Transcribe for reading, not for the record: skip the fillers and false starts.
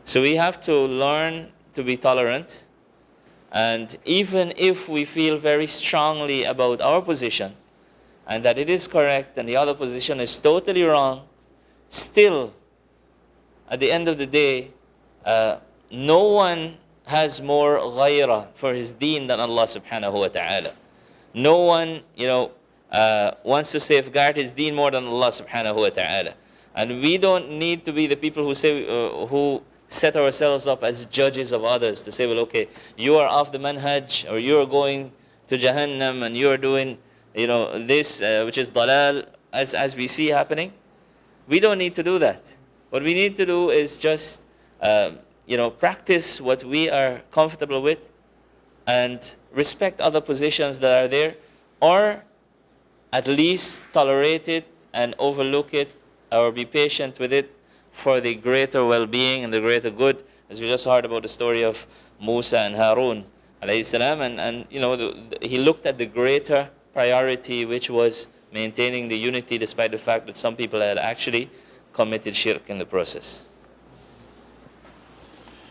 So we have to learn to be tolerant, and even if we feel very strongly about our position and that it is correct and the other position is totally wrong, still, at the end of the day, no one has more ghayrah for his deen than Allah subhanahu wa ta'ala. No one, wants to safeguard his deen more than Allah subhanahu wa ta'ala. And we don't need to be the people who say, who set ourselves up as judges of others to say, well, okay, you are off the manhaj, or you are going to Jahannam, and you are doing, this, which is dalal, as we see happening. We don't need to do that. What we need to do is just, practice what we are comfortable with, and respect other positions that are there, or at least tolerate it and overlook it, or be patient with it for the greater well-being and the greater good. As we just heard about the story of Musa and Harun alayhi salam, and he looked at the greater priority, which was maintaining the unity despite the fact that some people had actually committed shirk in the process.